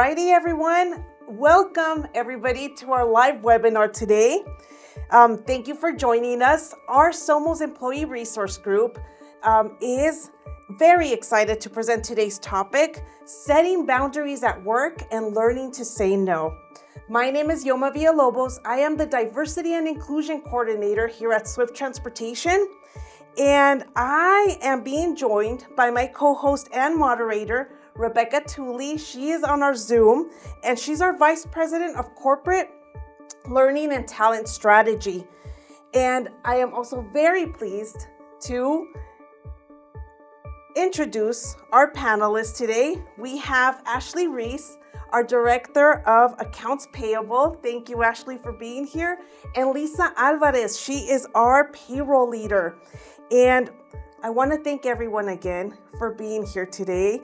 righty, everyone. Welcome, everybody, to our live webinar today. Thank you for joining us. Our Somos Employee Resource Group is very excited to present today's topic, setting boundaries at work and learning to say no. My name is Yoma Villalobos. I am the Diversity and Inclusion Coordinator here at Swift Transportation, and I am being joined by my co-host and moderator, Rebecca Tooley. She is on our Zoom, and she's our Vice President of Corporate Learning and Talent Strategy. And I am also very pleased to introduce our panelists today. We have Ashley Reese, our Director of Accounts Payable. Thank you, Ashley, for being here. And Lisa Alvarez, she is our Payroll Leader. And I want to thank everyone again for being here today.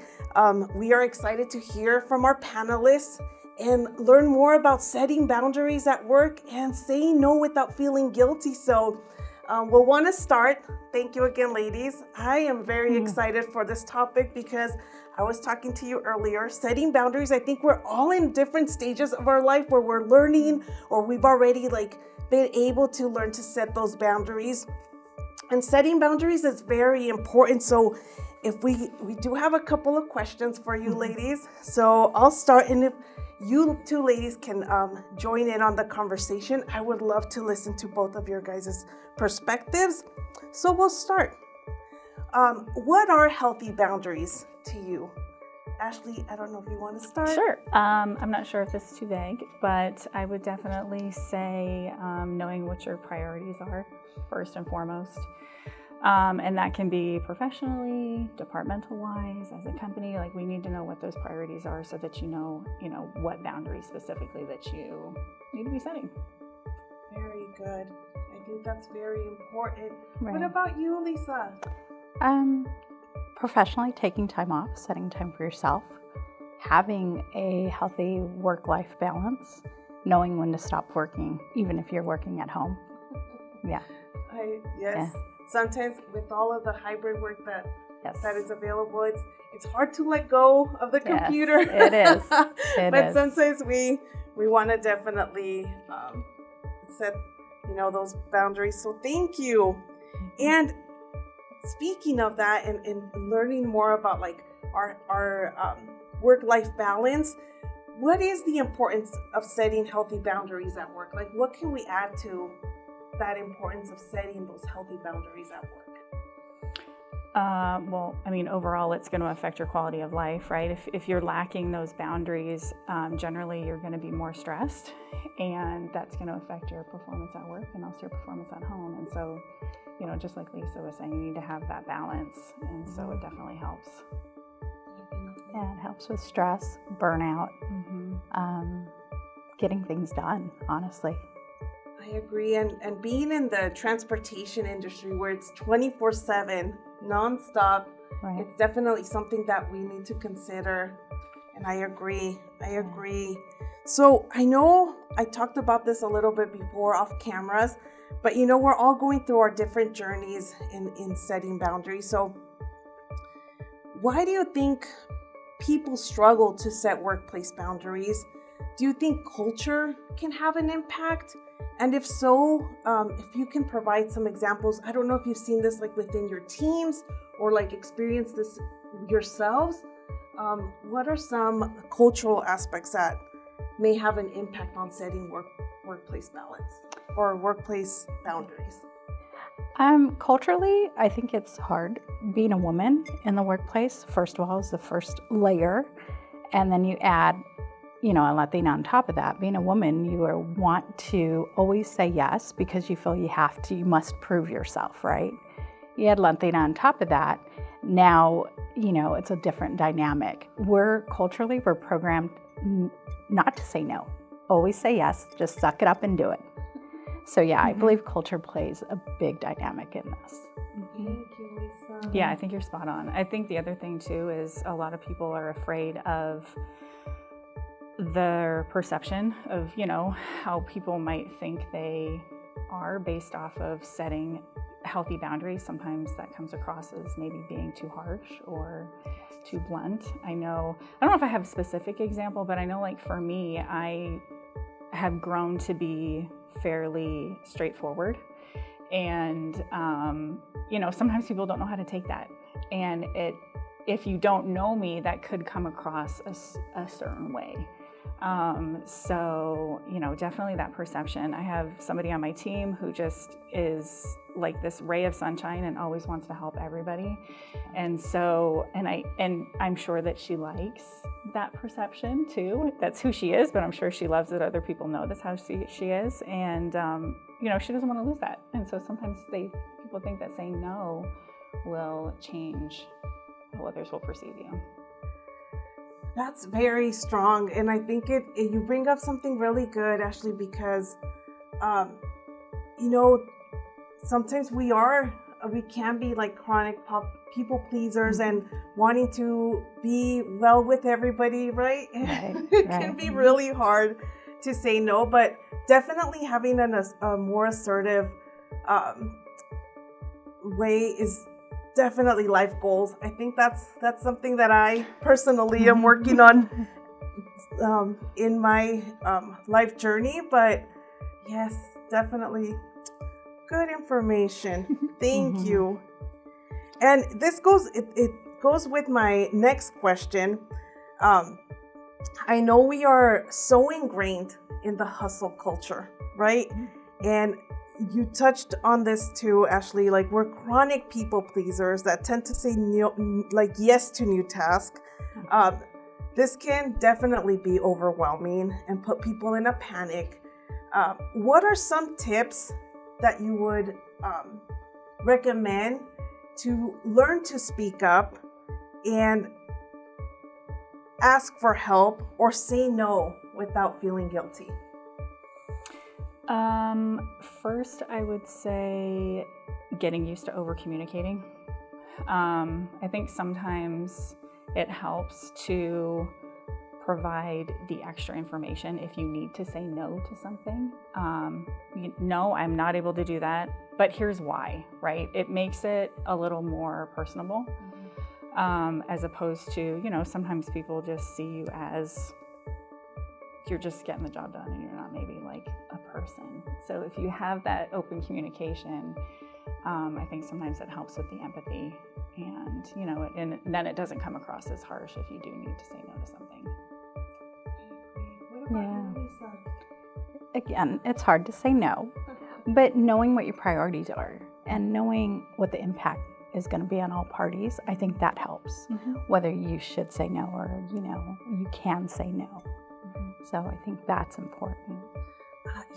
We are excited to hear from our panelists and learn more about setting boundaries at work and saying no without feeling guilty. So we'll want to start. Thank you again, ladies. I am very excited for this topic because I was talking to you earlier. Setting boundaries, I think we're all in different stages of our life where we're learning or we've already been able to learn to set those boundaries. And setting boundaries is very important. So if we do have a couple of questions for you ladies. So I'll start, and if you two ladies can join in on the conversation, I would love to listen to both of your guys' perspectives. So we'll start. What are healthy boundaries to you? Ashley, I don't know if you want to start. Sure. I'm not sure if this is too vague, but I would definitely say knowing what your priorities are first and foremost. And that can be professionally, departmental-wise, as a company. We need to know what those priorities are so that you know what boundaries specifically that you need to be setting. Very good. I think that's very important. Right. What about you, Lisa? Professionally, taking time off, setting time for yourself, having a healthy work-life balance, knowing when to stop working, even if you're working at home. Yeah. Yes. Yeah. Sometimes with all of the hybrid work that is available, it's hard to let go of the computer. It is. But sometimes we want to definitely set those boundaries. So thank you. And speaking of that, and learning more about our work-life balance, what is the importance of setting healthy boundaries at work? What can we add to that importance of setting those healthy boundaries at work? Overall, it's going to affect your quality of life, right? If you're lacking those boundaries, generally you're going to be more stressed, and that's going to affect your performance at work and also your performance at home. And so, just like Lisa was saying, you need to have that balance, and so it definitely helps. Yeah, it helps with stress, burnout, getting things done, honestly. I agree, and being in the transportation industry where it's 24/7, nonstop, right. It's definitely something that we need to consider. And I agree. So I know I talked about this a little bit before off cameras, but we're all going through our different journeys in setting boundaries. So why do you think people struggle to set workplace boundaries? Do you think culture can have an impact? And if so, if you can provide some examples, I don't know if you've seen this within your teams or experienced this yourselves. What are some cultural aspects that may have an impact on setting workplace balance or workplace boundaries? Culturally, I think it's hard. Being a woman in the workplace, first of all, is the first layer. And then you add a Latina on top of that. Being a woman, you want to always say yes because you feel you must prove yourself, right? You add Latina on top of that. Now, it's a different dynamic. We're programmed not to say no. Always say yes, just suck it up and do it. So yeah, I believe culture plays a big dynamic in this. Thank you, Lisa. Yeah, I think you're spot on. I think the other thing too is a lot of people are afraid of their perception of, how people might think they are based off of setting healthy boundaries. Sometimes that comes across as maybe being too harsh or too blunt. I don't know if I have a specific example, but I know like for me, I have grown to be fairly straightforward. And, sometimes people don't know how to take that. And if you don't know me, that could come across a certain way. Definitely that perception. I have somebody on my team who just is like this ray of sunshine and always wants to help everybody. And I'm sure that she likes that perception too. That's who she is, but I'm sure she loves that other people know that's how she is. And, she doesn't want to lose that. And so sometimes people think that saying no will change how others will perceive you. That's very strong, and I think you bring up something really good, Ashley, because sometimes we can be like chronic people pleasers and wanting to be well with everybody, right? It can be really hard to say no, but definitely having a more assertive way is definitely life goals. I think that's something that I personally am working on in my life journey. But yes, definitely good information. Thank you. And this goes with my next question. I know we are so ingrained in the hustle culture, right? And you touched on this too, Ashley, like we're chronic people pleasers that tend to say yes to new tasks. This can definitely be overwhelming and put people in a panic. What are some tips that you would recommend to learn to speak up and ask for help or say no without feeling guilty? First, I would say getting used to over communicating. I think sometimes it helps to provide the extra information if you need to say no to something. No, I'm not able to do that, but here's why, right? It makes it a little more personable, as opposed to, sometimes people just see you as you're just getting the job done and you're not maybe like a person. So if you have that open communication, I think sometimes it helps with the empathy and, and then it doesn't come across as harsh if you do need to say no to something. Yeah. Again, it's hard to say no, but knowing what your priorities are and knowing what the impact is going to be on all parties, I think that helps. Whether you should say no or, you can say no. So I think that's important.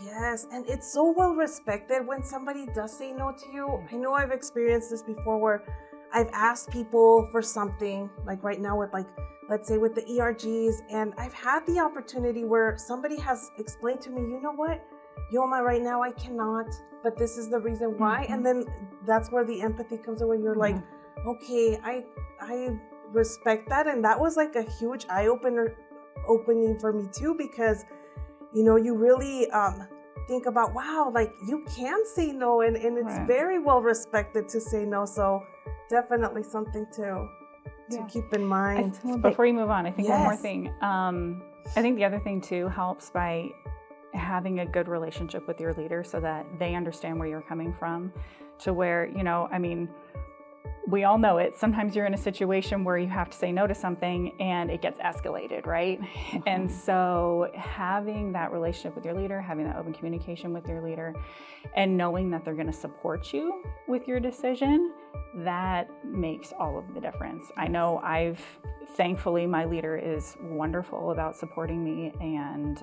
Yes, and it's so well respected when somebody does say no to you. I know I've experienced this before where I've asked people for something, like right now with let's say with the ERGs, and I've had the opportunity where somebody has explained to me, you know what, Yoma, right now I cannot, but this is the reason why. And then that's where the empathy comes in when you're like, okay, I respect that. And that was like a huge opening for me too, because you really think about, wow, like you can say no, and it's very well respected to say no. So definitely something to keep in mind. Before you move on, I think one more thing. I think the other thing too helps by having a good relationship with your leader so that they understand where you're coming from, to where, we all know it. Sometimes you're in a situation where you have to say no to something and it gets escalated, right? And so having that relationship with your leader, having that open communication with your leader, and knowing that they're going to support you with your decision, that makes all of the difference. I know thankfully, my leader is wonderful about supporting me, and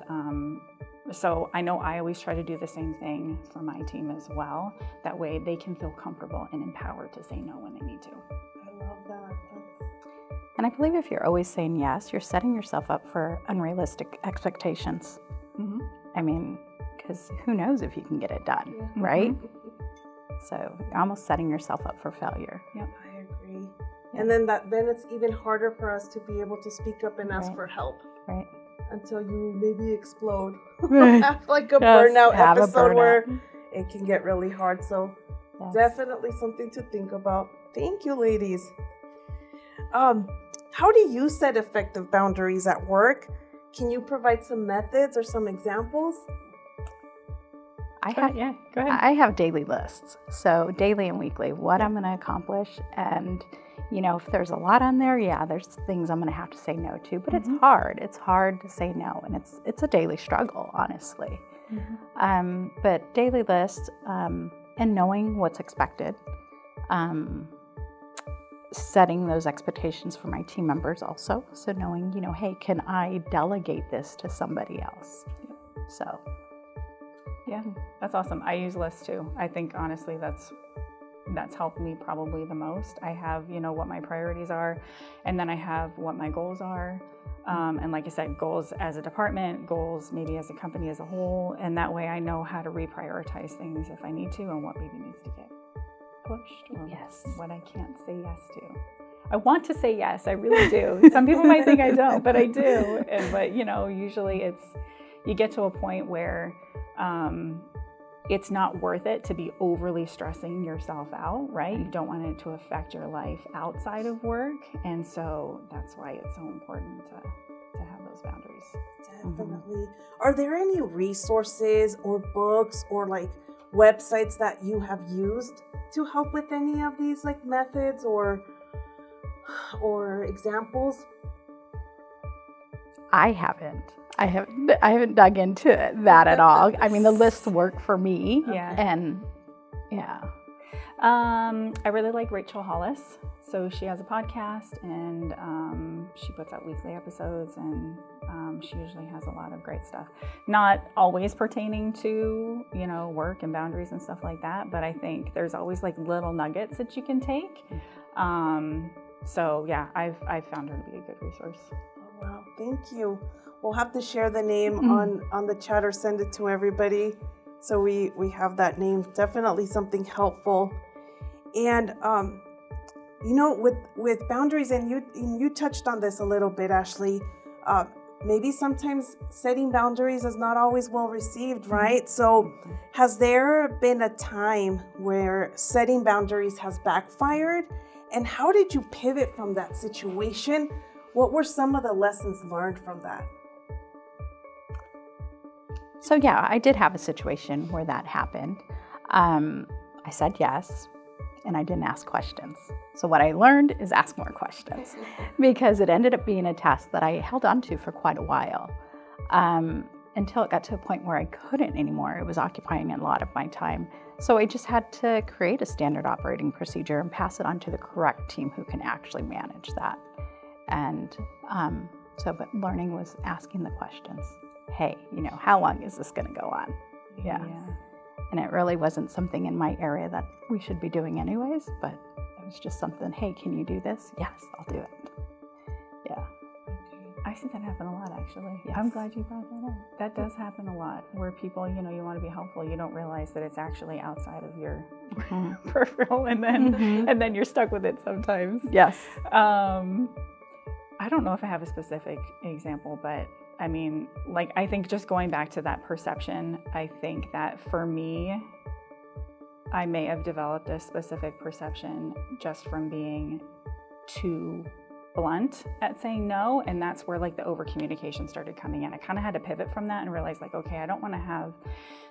so I know I always try to do the same thing for my team as well. That way they can feel comfortable and empowered to say no when they need to. I love that. And I believe if you're always saying yes, you're setting yourself up for unrealistic expectations. I mean, because who knows if you can get it done, right? So you're almost setting yourself up for failure. Yep, I agree. And then it's even harder for us to be able to speak up and ask for help. Right. Until you maybe explode. Have like a burnout episode where it can get really hard. So Yes. Definitely something to think about. Thank you, ladies. How do you set effective boundaries at work? Can you provide some methods or some examples? Go ahead. I have daily lists. So daily and weekly, what I'm going to accomplish. And, if there's a lot on there, there's things I'm going to have to say no to. But it's hard. It's hard to say no. And it's a daily struggle, honestly. But daily lists and knowing what's expected. Setting those expectations for my team members also. So knowing, hey, can I delegate this to somebody else? So. Yeah, that's awesome. I use lists too. I think honestly that's helped me probably the most. I have, what my priorities are, and then I have what my goals are. And like I said, goals as a department, goals maybe as a company as a whole, and that way I know how to reprioritize things if I need to and what maybe needs to get pushed or what I can't say yes to. I want to say yes, I really do. Some people might think I don't, but I do. But usually you get to a point where it's not worth it to be overly stressing yourself out, right? You don't want it to affect your life outside of work. And so that's why it's so important to have those boundaries. Definitely. Are there any resources or books or websites that you have used to help with any of these methods or examples? I haven't dug into that at all. I mean, the lists work for me. Yeah. And I really like Rachel Hollis. So she has a podcast and she puts out weekly episodes, and she usually has a lot of great stuff. Not always pertaining to, work and boundaries and stuff like that, but I think there's always little nuggets that you can take. So yeah, I've found her to be a good resource. Oh, wow, thank you. We'll have to share the name on the chat or send it to everybody, so we have that name. Definitely something helpful. And with boundaries, and you touched on this a little bit, Ashley. Maybe sometimes setting boundaries is not always well received, right? So has there been a time where setting boundaries has backfired? And how did you pivot from that situation? What were some of the lessons learned from that? So yeah, I did have a situation where that happened. I said yes, and I didn't ask questions. So what I learned is ask more questions, because it ended up being a test that I held on to for quite a while, until it got to a point where I couldn't anymore. It was occupying a lot of my time. So I just had to create a standard operating procedure and pass it on to the correct team who can actually manage that. And but learning was asking the questions. Hey, how long is this going to go on? Yeah. And it really wasn't something in my area that we should be doing anyways, but it was just something, hey, can you do this? Yes, I'll do it. Yeah. I see that happen a lot, actually. Yes. I'm glad you brought that up. That does happen a lot, where people, you want to be helpful. You don't realize that it's actually outside of your peripheral, and then you're stuck with it sometimes. Yes. I don't know if I have a specific example, but I mean, I think just going back to that perception, I think that for me, I may have developed a specific perception just from being too blunt at saying no, and that's where the over communication started coming in. I kind of had to pivot from that and realize okay, I don't want to have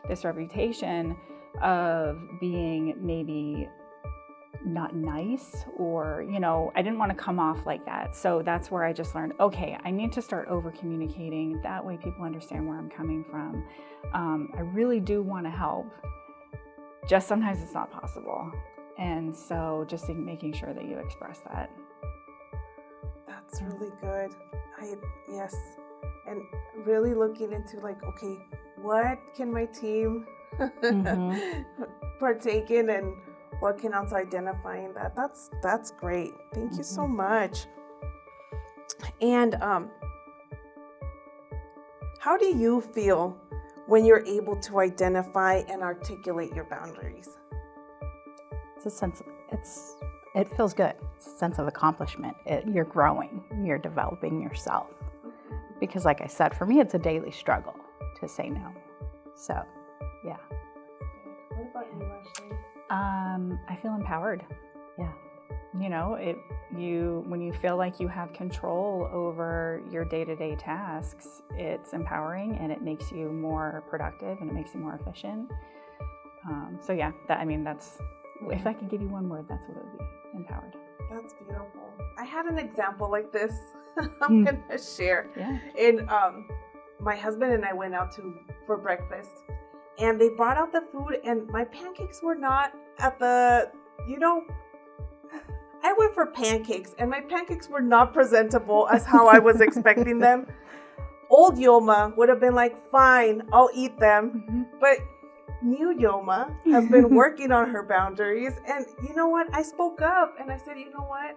this reputation of being maybe not nice, or I didn't want to come off like that. So that's where I just learned, okay, I need to start over communicating. That way people understand where I'm coming from. I really do want to help, just sometimes it's not possible. And so just making sure that you express that. That's really good. Yes. And really looking into okay, what can my team partake in, and what can also identifying that. That's great. Thank you so much. And how do you feel when you're able to identify and articulate your boundaries? It's a sense. It feels good. It's a sense of accomplishment. You're growing. You're developing yourself. Because, like I said, for me, it's a daily struggle to say no. So, yeah. What about you, Ashley? I feel empowered. Yeah. You know, when you feel like you have control over your day-to-day tasks, it's empowering and it makes you more productive and it makes you more efficient. So yeah, that's, if I could give you one word, that's what it would be, empowered. That's beautiful. I had an example like this I'm going to share. Yeah. And my husband and I went out for breakfast, and they brought out the food, and my pancakes were not at the, I went for pancakes, and my pancakes were not presentable as how I was expecting them. Old Yoma would have been like, fine, I'll eat them. Mm-hmm. But new Yoma has been working on her boundaries. And you know what? I spoke up and I said, you know what?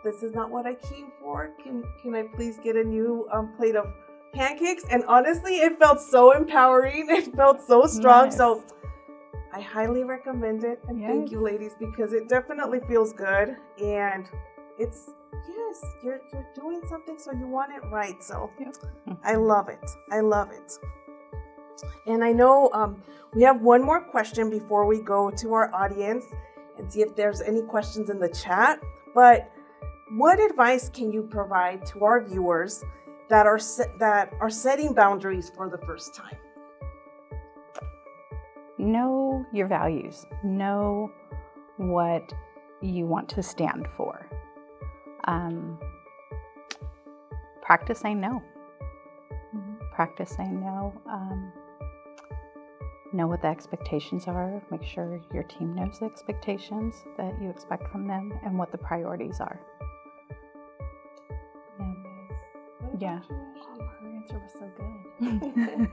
This is not what I came for. Can I please get a new plate of pancakes? And honestly, it felt so empowering. It felt so strong. Nice. So I highly recommend it. And thank you, ladies, because it definitely feels good. And it's, yes, you're doing something, so you want it right. So I love it. I love it. And I know we have one more question before we go to our audience and see if there's any questions in the chat. But what advice can you provide to our viewers that are setting boundaries for the first time? Know your values. Know what you want to stand for. Practice saying no. Practice saying no. Know what the expectations are. Make sure your team knows the expectations that you expect from them and what the priorities are. Yeah. Her answer was so good.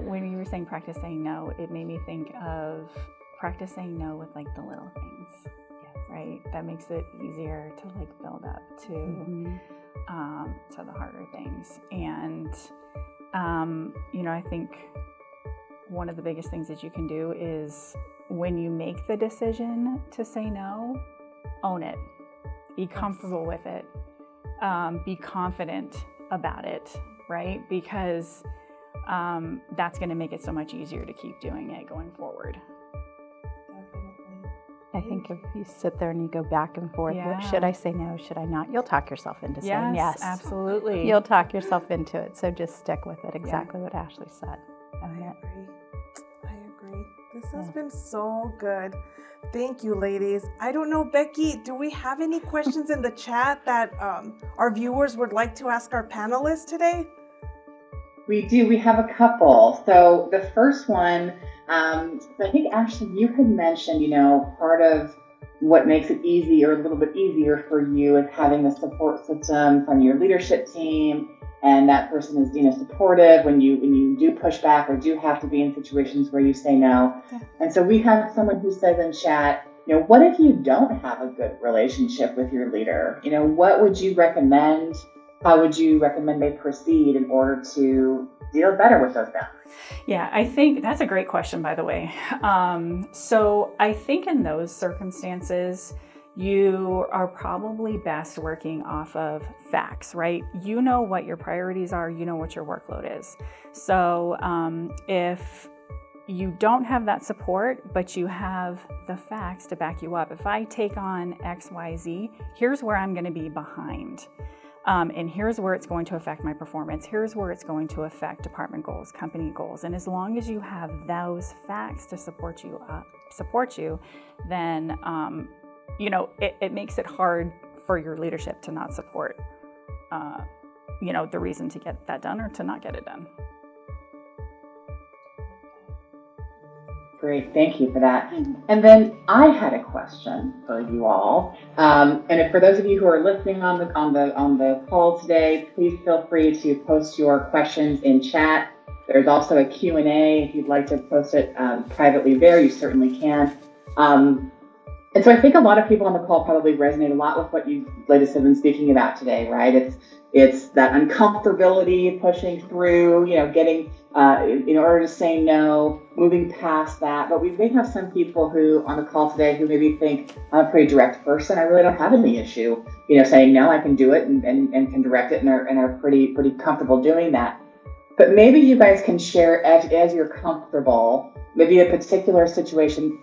When you were saying practice saying no, it made me think of practice saying no with like the little things, right? That makes it easier to like build up to the harder things. And I think one of the biggest things that you can do is when you make the decision to say no, own it. Be comfortable with it. Be confident about it, right? Because that's going to make it so much easier to keep doing it going forward. I think if you sit there and you go back and forth, should I say no? Should I not? You'll talk yourself into saying yes. Absolutely. You'll talk yourself into it. So just stick with it. Exactly what Ashley said. I agree. This has been so good. Thank you, ladies. I don't know, Becky, do we have any questions in the chat that our viewers would like to ask our panelists today? We do. We have a couple. So the first one, I think, Ashley, you had mentioned, part of what makes it easy or a little bit easier for you is having a support system from your leadership team, and that person is, supportive when you do push back or do have to be in situations where you say no. Yeah. And so we have someone who says in chat, what if you don't have a good relationship with your leader? What would you recommend? How would you recommend they proceed in order to deal better with those boundaries? Yeah, I think that's a great question, by the way. So I think in those circumstances, you are probably best working off of facts, right? You know what your priorities are, you know what your workload is. So if you don't have that support, but you have the facts to back you up, if I take on X, Y, Z, here's where I'm going to be behind. And here's where it's going to affect my performance. Here's where it's going to affect department goals, company goals. And as long as you have those facts to support you, then it makes it hard for your leadership to not support, the reason to get that done or to not get it done. Great, thank you for that. And then I had a question for you all. And for those of you who are listening on the call today, please feel free to post your questions in chat. There's also a Q&A. If you'd like to post it privately there, you certainly can. And so I think a lot of people on the call probably resonate a lot with what you ladies have been speaking about today, right? It's that uncomfortability, pushing through, getting in order to say no, moving past that. But we may have some people who on the call today who maybe think, I'm a pretty direct person. I really don't have any issue, saying no, I can do it and can direct it and are pretty comfortable doing that. But maybe you guys can share as you're comfortable, maybe a particular situation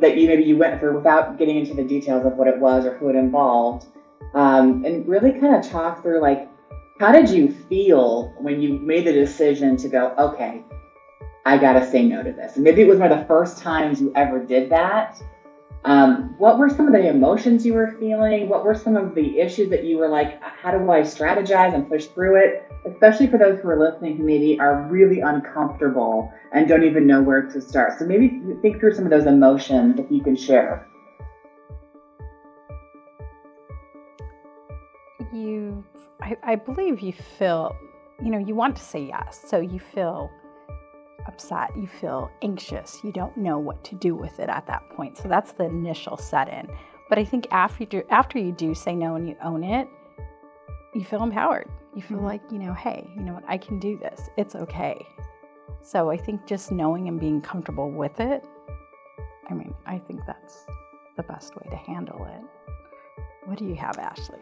that you went through without getting into the details of what it was or who it involved, and really kind of talk through, like, how did you feel when you made the decision to go, okay, I got to say no to this? And maybe it was one of the first times you ever did that. What were some of the emotions you were feeling? What were some of the issues that you were like, how do I strategize and push through it? Especially for those who are listening who maybe are really uncomfortable and don't even know where to start. So maybe think through some of those emotions that you can share. I believe you feel, you want to say yes. So you feel upset, you feel anxious, you don't know what to do with it at that point. So that's the initial set-in. But I think after you do say no and you own it, you feel empowered. You feel like, hey, you know what, I can do this. It's okay. So I think just knowing and being comfortable with it, I think that's the best way to handle it. What do you have, Ashley?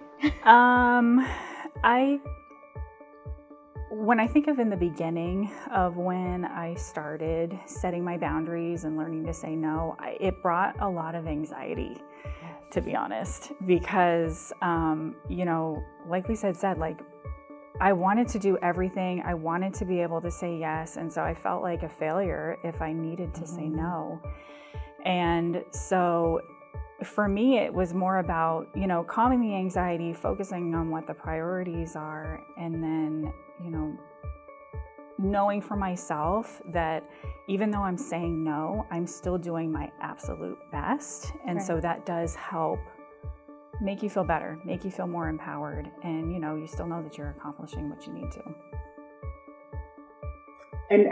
When I think of in the beginning of when I started setting my boundaries and learning to say no, it brought a lot of anxiety, to be honest, because, like Lisa had said, like, I wanted to do everything. I wanted to be able to say yes. And so I felt like a failure if I needed to say no. And so for me, it was more about, calming the anxiety, focusing on what the priorities are, and then, knowing for myself that even though I'm saying no, I'm still doing my absolute best. And so that does help make you feel better, make you feel more empowered, and, you still know that you're accomplishing what you need to. And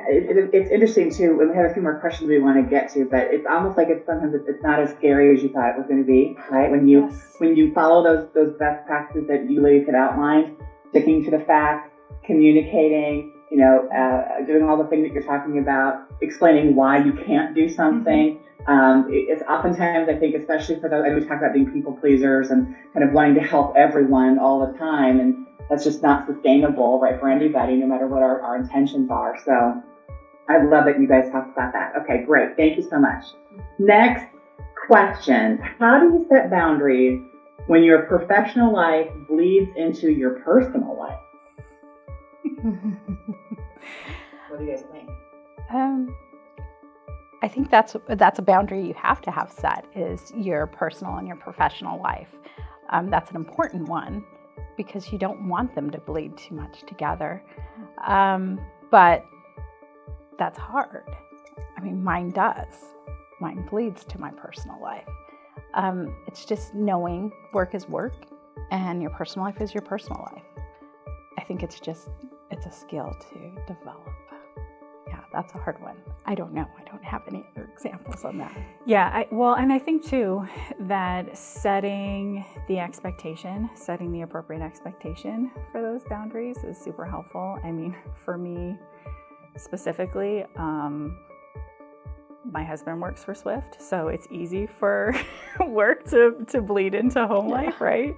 it's interesting too, and we have a few more questions we want to get to, but it's almost like sometimes it's not as scary as you thought it was going to be, right? When you follow those best practices that you ladies had outlined, sticking to the facts, communicating, doing all the things that you're talking about, explaining why you can't do something. It's oftentimes, I think, especially for those, and we talk about being people pleasers and kind of wanting to help everyone all the time, and that's just not sustainable, right, for anybody, no matter what our intentions are. So I love that you guys talked about that. Okay, great. Thank you so much. Next question. How do you set boundaries when your professional life bleeds into your personal life? What do you guys think? I think that's a boundary you have to have set, is your personal and your professional life. That's an important one, because you don't want them to bleed too much together. But that's hard. Mine does. Mine bleeds to my personal life. It's just knowing work is work and your personal life is your personal life. I think it's a skill to develop. Yeah, that's a hard one. I don't know. I don't have any other examples on that. Yeah, and I think too that setting the appropriate expectation for those boundaries is super helpful. For me specifically, my husband works for Swift, so it's easy for work to bleed into home life, right?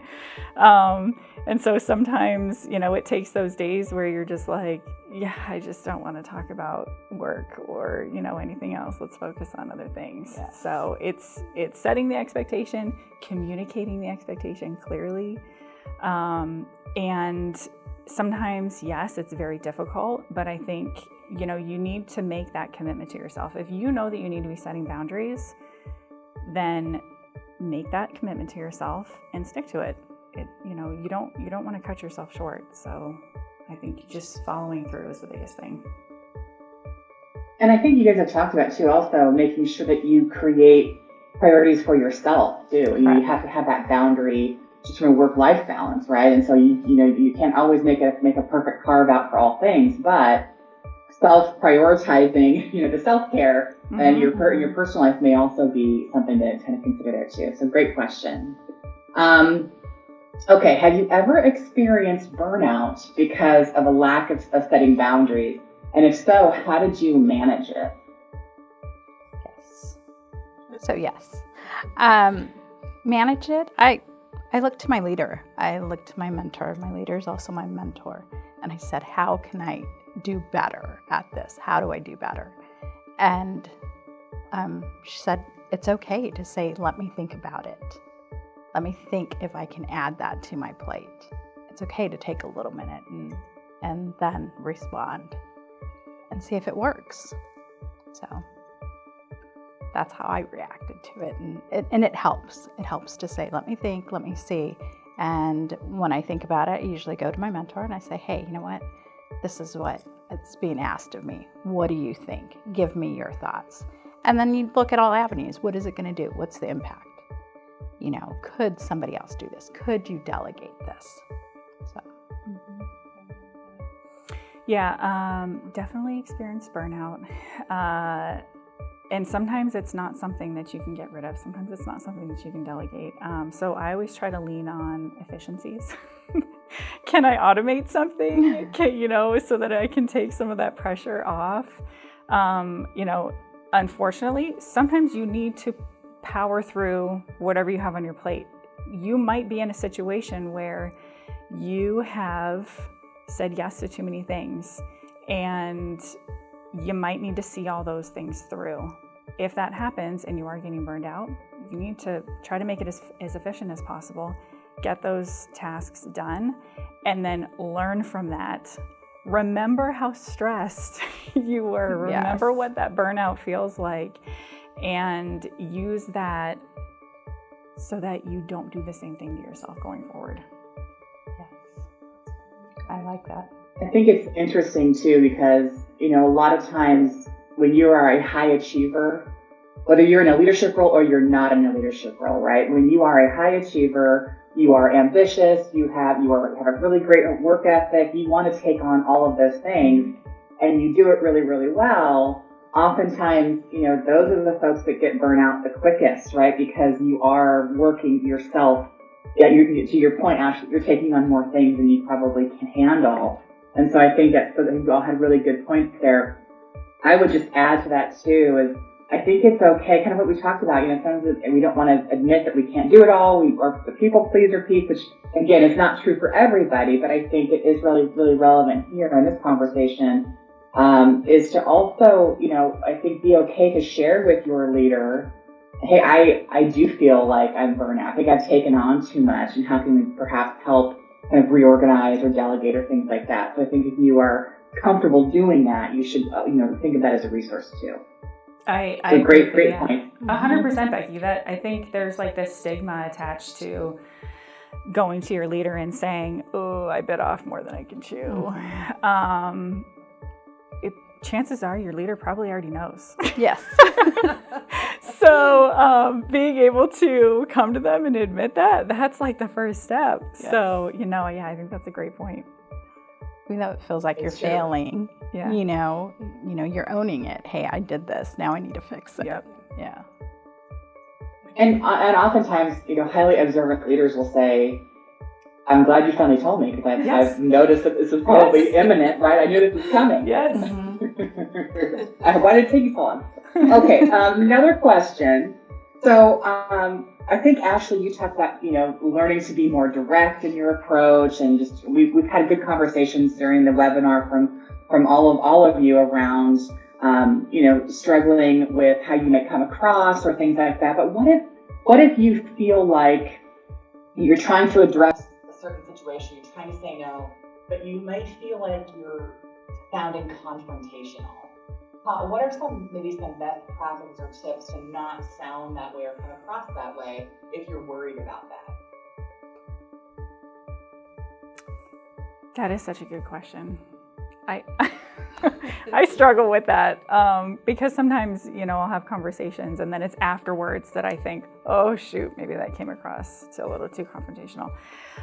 And so sometimes, it takes those days where you're just like, yeah, I just don't want to talk about work or, anything else. Let's focus on other things. Yes. So it's setting the expectation, communicating the expectation clearly. And sometimes, yes, it's very difficult, but I think, you need to make that commitment to yourself. If you know that you need to be setting boundaries, then make that commitment to yourself and stick to it. You don't want to cut yourself short. So I think just following through is the biggest thing. And I think you guys have talked about too, also making sure that you create priorities for yourself too. Right. You have to have that boundary just from a work-life balance, right? And so you can't always make a perfect carve out for all things, but self-prioritizing, the self-care and your personal life may also be something to kind of consider there too. So great question. Okay, have you ever experienced burnout because of a lack of setting boundaries? And if so, how did you manage it? Yes. So yes, manage it. I looked to my leader. I looked to my mentor. My leader is also my mentor. And I said, how can I do better at this? How do I do better? And she said, it's okay to say, let me think about it. Let me think if I can add that to my plate. It's okay to take a little minute and then respond and see if it works. So that's how I reacted to it. And it helps. It helps to say, let me think, let me see. And when I think about it, I usually go to my mentor and I say, hey, you know what? This is what it's being asked of me. What do you think? Give me your thoughts. And then you look at all avenues. What is it going to do? What's the impact? You know, could somebody else do this? Could you delegate this? So. Yeah, definitely experience burnout. And sometimes it's not something that you can get rid of. Sometimes it's not something that you can delegate. So I always try to lean on efficiencies. Can I automate something? So that I can take some of that pressure off. Unfortunately, sometimes you need to power through whatever you have on your plate. You might be in a situation where you have said yes to too many things, and you might need to see all those things through. If that happens and you are getting burned out, you need to try to make it as efficient as possible, get those tasks done, and then learn from that. Remember how stressed you were. Yes. Remember what that burnout feels like, and use that so that you don't do the same thing to yourself going forward. Yes. I like that. I think it's interesting too, because, a lot of times when you are a high achiever, whether you're in a leadership role or you're not in a leadership role, right? When you are a high achiever, you are ambitious, you have a really great work ethic, you want to take on all of those things, and you do it really, really well. Oftentimes, those are the folks that get burnt out the quickest, right? Because you are working yourself. Yeah, to your point, Ashley, you're taking on more things than you probably can handle. And so I think you all had really good points there. I would just add to that too, is I think it's okay, kind of what we talked about, sometimes we don't want to admit that we can't do it all, or the people pleaser piece, which again is not true for everybody, but I think it is really, really relevant here in this conversation, is to also, I think be okay to share with your leader, hey, I do feel like I'm burnt out. I think I've taken on too much, and how can we perhaps help kind of reorganize or delegate or things like that. So I think if you are comfortable doing that, you should, think of that as a resource too. I great agree, point. 100%, Becky. That I think there's like this stigma attached to going to your leader and saying, "Oh, I bit off more than I can chew." Chances are your leader probably already knows. Yes. So being able to come to them and admit that's like the first step. Yes. So, I think that's a great point. Even though it feels like you're failing, Yeah. you're owning it. Hey, I did this. Now I need to fix it. Yep. Yeah. And oftentimes, highly observant leaders will say, I'm glad you finally told me, because Yes. I've noticed that this is probably imminent, right? I knew this was coming. Yes. Why did it take you so long? Okay, another question. So I think, Ashley, you talked about, learning to be more direct in your approach, and just we've had good conversations during the webinar from all of you around, struggling with how you may come across or things like that. But what if you feel like you're trying to address a certain situation, you're trying to say no, but you might feel like you're sounding confrontational? What are some best practices or tips to not sound that way or come across that way if you're worried about that? That is such a good question. I struggle with that because sometimes, I'll have conversations and then it's afterwards that I think, oh shoot, maybe that came across a little too confrontational.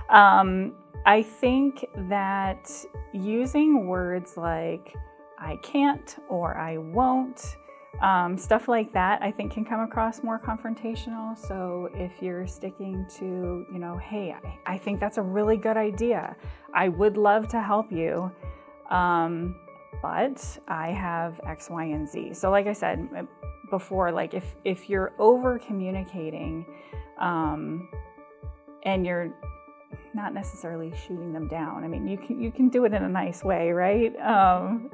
I think that using words like I can't or I won't, stuff like that, I think can come across more confrontational. So if you're sticking to, hey, I think that's a really good idea. I would love to help you. But I have X, Y, and Z. So like I said before, like if you're over communicating, and you're not necessarily shooting them down. I mean, you can do it in a nice way, right?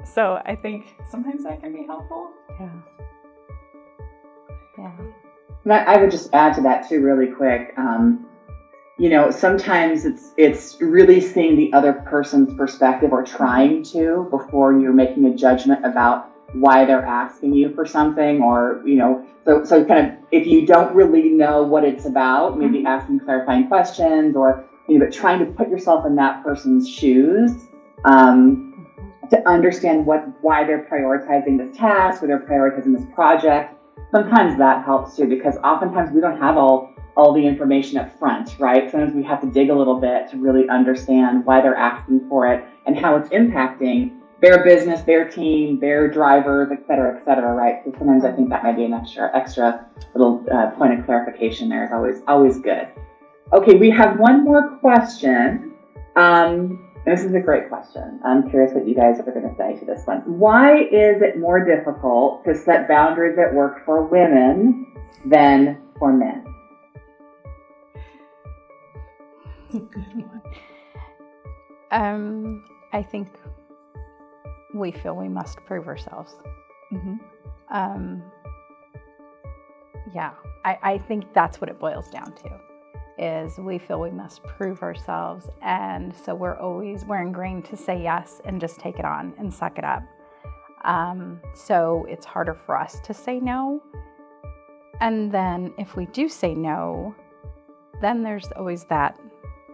So I think sometimes that can be helpful. Yeah. Yeah. And I would just add to that too, really quick. Sometimes it's really seeing the other person's perspective or trying to before you're making a judgment about why they're asking you for something, or so kind of, if you don't really know what it's about, maybe asking clarifying questions, or but trying to put yourself in that person's shoes, to understand why they're prioritizing this task or they're prioritizing this project. Sometimes that helps too, because oftentimes we don't have all the information up front, right? Sometimes we have to dig a little bit to really understand why they're asking for it and how it's impacting their business, their team, their drivers, et cetera, right? So sometimes I think that might be an extra little point of clarification there is always good. Okay, we have one more question. This is a great question. I'm curious what you guys are going to say to this one. Why is it more difficult to set boundaries at work for women than for men? I think we feel we must prove ourselves. I think that's what it boils down to, is we feel we must prove ourselves, and so we're ingrained to say yes and just take it on and suck it up. So it's harder for us to say no, and then if we do say no, then there's always that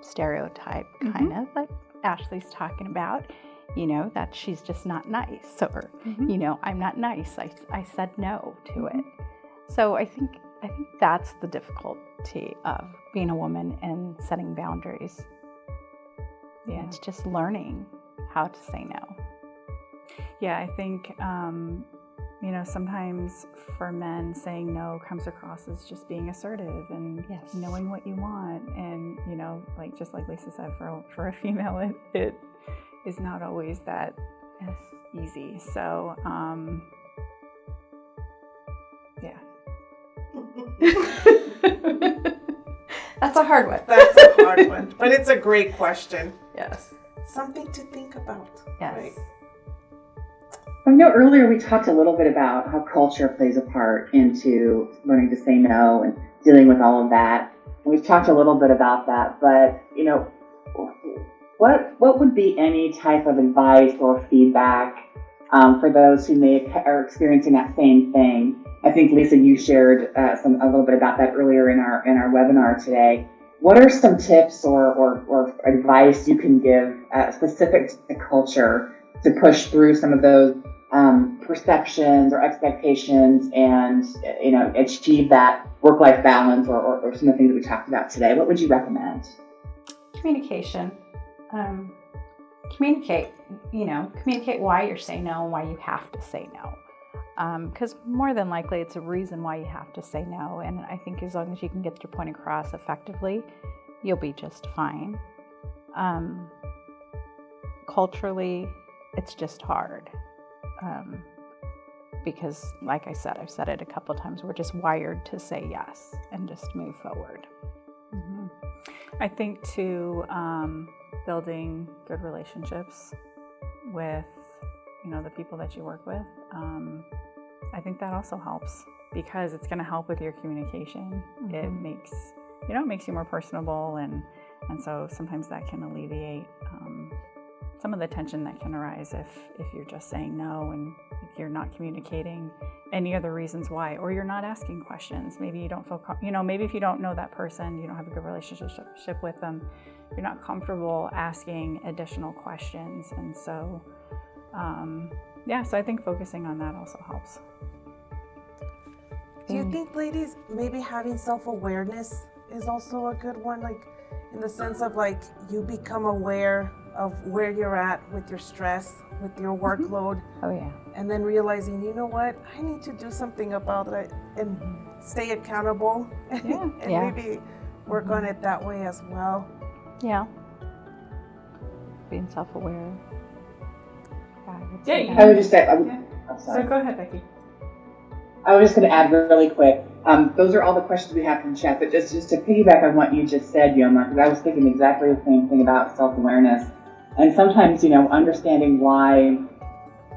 stereotype, kind of like Ashley's talking about, that she's just not nice, or I'm not nice, I said no to it. So I think that's the difficulty of being a woman and setting boundaries. Yeah, it's just learning how to say no. Yeah, I think sometimes for men, saying no comes across as just being assertive and knowing what you want, and just like Lisa said, for a female it is not always that easy. So That's a hard one. That's a hard one, but it's a great question. Yes. Something to think about. Yes. Right? I know earlier we talked a little bit about how culture plays a part into learning to say no and dealing with all of that. And we've talked a little bit about that, but what would be any type of advice or feedback for those who are experiencing that same thing? I think, Lisa, you shared a little bit about that earlier in our webinar today. What are some tips or advice you can give specific to culture to push through some of those perceptions or expectations and achieve that work-life balance or some of the things that we talked about today? What would you recommend? Communication. Communicate why you're saying no and why you have to say no. Because more than likely it's a reason why you have to say no, and I think as long as you can get your point across effectively, you'll be just fine. Culturally, it's just hard. Because like I said, I've said it a couple of times, we're just wired to say yes and just move forward. I think too, building good relationships with the people that you work with, I think that also helps, because it's going to help with your communication. It makes you more personable, and so sometimes that can alleviate some of the tension that can arise if you're just saying no and if you're not communicating any other reasons why, or you're not asking questions. Maybe you don't feel, maybe if you don't know that person, you don't have a good relationship with them, you're not comfortable asking additional questions. And so, so I think focusing on that also helps. Do you think, ladies, maybe having self-awareness is also a good one? Like, in the sense of you become aware of where you're at with your stress, with your workload. Oh yeah. And then realizing, you know what, I need to do something about it and stay accountable and maybe work on it that way as well. Yeah. Being self-aware. I would just say, So go ahead, Becky. I was just going to add really quick. Those are all the questions we have from chat, but just to piggyback on what you just said, Yoma, because I was thinking exactly the same thing about self-awareness. And sometimes, understanding why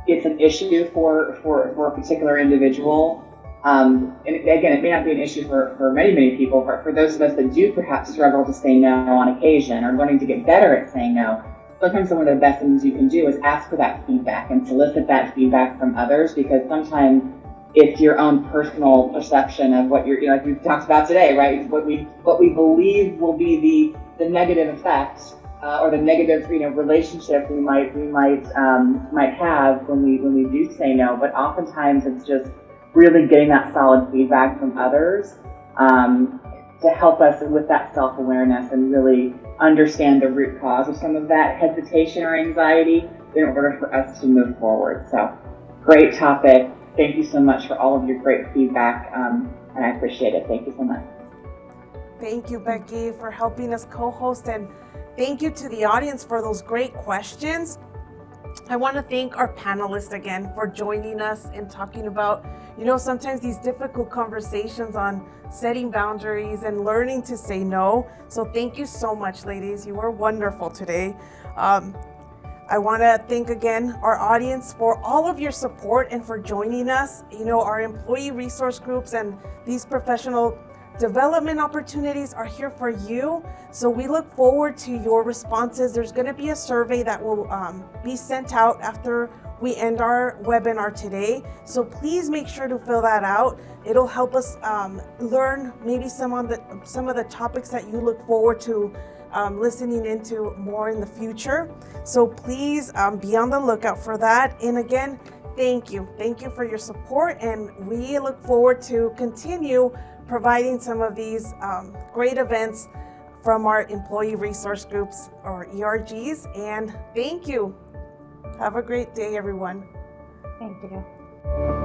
it's an issue for a particular individual, And again, it may not be an issue for many people, but for those of us that do perhaps struggle to say no on occasion or learning to get better at saying no, sometimes one of the best things you can do is ask for that feedback and solicit that feedback from others, because sometimes it's your own personal perception of what you're, like we talked about today, right? What we believe will be the negative effects or the negative, relationship we might have when we do say no. But oftentimes it's just really getting that solid feedback from others to help us with that self-awareness and really understand the root cause of some of that hesitation or anxiety in order for us to move forward. So, great topic. Thank you so much for all of your great feedback, and I appreciate it. Thank you so much. Thank you, Becky, for helping us co-host, and thank you to the audience for those great questions. I want to thank our panelists again for joining us and talking about, sometimes these difficult conversations on setting boundaries and learning to say no. So thank you so much, ladies. You were wonderful today. I want to thank again our audience for all of your support and for joining us. Our employee resource groups and these professional development opportunities are here for you. So we look forward to your responses. There's going to be a survey that will be sent out after we end our webinar today. So please make sure to fill that out. It'll help us learn maybe some of the topics that you look forward to listening into more in the future. So please be on the lookout for that. And again, thank you for your support, and we look forward to continue providing some of these great events from our employee resource groups, or ERGs. And thank you. Have a great day, everyone. Thank you.